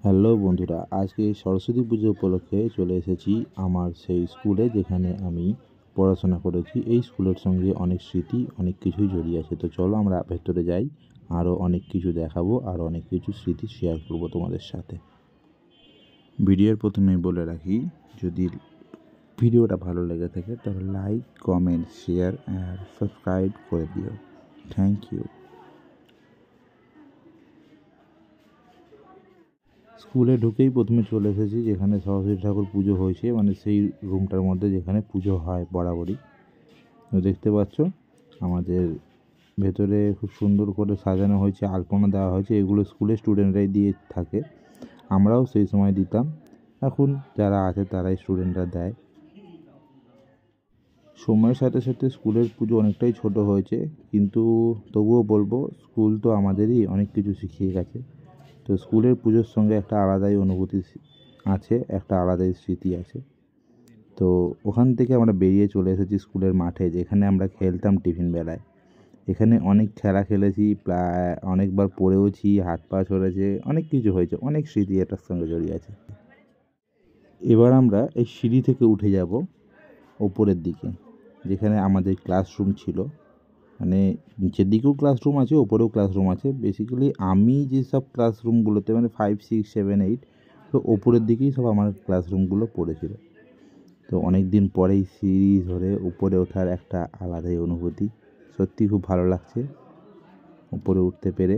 Hello বন্ধুরা, আজকে সরস্বতী পুজো উপলক্ষে চলে এসেছি আমার সেই স্কুলে যেখানে আমি পড়াশোনা করেছি। এই স্কুলের সঙ্গে অনেক স্মৃতি, অনেক কিছুই জড়িয়ে আছে। তো চলো আমরা ভেতরে যাই, আরও অনেক কিছু দেখাবো, আরও অনেক কিছু স্মৃতি শেয়ার করবো তোমাদের সাথে। ভিডিওর প্রথমেই বলে রাখি, যদি ভিডিওটা ভালো লেগে থাকে তাহলে লাইক, কমেন্ট, শেয়ার আর সাবস্ক্রাইব করে দিও। Thank you. স্কুলে ঢুকেই প্রথমে চলে এসেছি যেখানে সরস্বতী ঠাকুর পুজো হয়েছে, মানে সেই রুমটার মধ্যে যেখানে পুজো হয় বরাবরই। দেখতে পাচ্ছ আমাদের ভেতরে খুব সুন্দর করে সাজানো হয়েছে, আলপনা দেওয়া হয়েছে। এগুলো স্কুলের স্টুডেন্টরাই দিয়ে থাকে, আমরাও সেই সময় দিতাম। এখন যারা আছে তারাই স্টুডেন্টরা দেয়। সময়ের সাথে সাথে স্কুলের পুজো অনেকটাই ছোট হয়েছে, কিন্তু তবুও বলবো স্কুল তো আমাদেরই অনেক কিছু শিখিয়ে গেছে। তো স্কুলের পুজোর সঙ্গে একটা আলাদাই অনুভূতি আছে, একটা আলাদাই স্মৃতি আছে। তো ওখান থেকে আমরা বেরিয়ে চলে এসেছি স্কুলের মাঠে, যেখানে আমরা খেলতাম টিফিন বেলায়। এখানে অনেক খেলা খেলেছি, প্রায় অনেকবার পড়েওছি, হাত পা ছড়েছে, অনেক কিছু হয়েছে, অনেক স্মৃতি এটার সঙ্গে জড়িয়ে আছে। এবার আমরা এই সিঁড়ি থেকে উঠে যাব ওপরের দিকে, যেখানে আমাদের ক্লাসরুম ছিল। মানে নিচের দিকেও ক্লাসরুম আছে, ওপরেও ক্লাসরুম আছে। বেসিক্যালি আমি যেসব ক্লাসরুমগুলোতে, মানে 5, 6, 7, 8, তো ওপরের দিকেই সব আমার ক্লাসরুমগুলো পড়েছিল। তো অনেক দিন পরেই সিঁড়ি ধরে উপরে ওঠার একটা আলাদাই অনুভূতি, সত্যি খুব ভালো লাগছে উপরে উঠতে পেরে।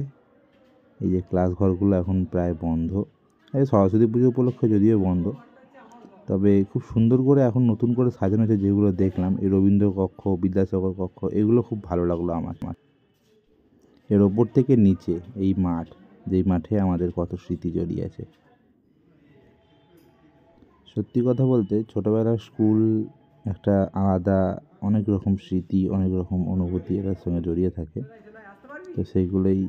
এই যে ক্লাস ঘরগুলো এখন প্রায় বন্ধ, এই সরস্বতী পুজো উপলক্ষে যদিও বন্ধ, তবে খুব সুন্দর করে এখন নতুন করে সাজানো হয়েছে। যেগুলো দেখলাম, এই রবীন্দ্র কক্ষ, বিদ্যাসাগর কক্ষ, এগুলো খুব ভালো লাগলো আমার। এর ওপর থেকে নিচে এই মাঠ, যেই মাঠে আমাদের কত স্মৃতি জড়িয়ে আছে। সত্যি কথা বলতে ছোটোবেলার স্কুল একটা আলাদা, অনেক রকম স্মৃতি, অনেক রকম অনুভূতি এটার সঙ্গে জড়িয়ে থাকে। তো সেইগুলোই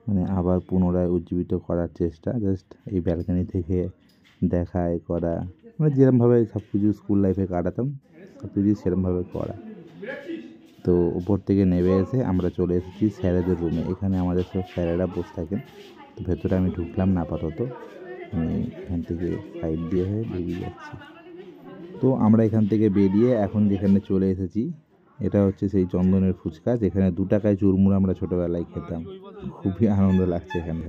মানে আবার পুনরায় উজ্জীবিত করার চেষ্টা, জাস্ট এই ব্যালকনি থেকে দেখায় করা, মানে যেরকমভাবে সব কিছু স্কুল লাইফে কাটাতাম সব কিছু সেরকমভাবে করা। তো উপর থেকে নেমে এসে আমরা চলে এসেছি স্যারেদের রুমে। এখানে আমাদের সব স্যারেরা বসে থাকেন। তো ভেতরে আমি ঢুকলাম না আপাতত, আমি এখান থেকে সাইড দিয়ে হয়ে বেরিয়ে যাচ্ছি। তো আমরা এখান থেকে বেরিয়ে এখন যেখানে চলে এসেছি, এটা হচ্ছে সেই চন্দনের ফুচকা, যেখানে 2 টাকায় চুরমুর আমরা ছোটোবেলায় খেতাম। খুবই আনন্দ লাগছে এখানে।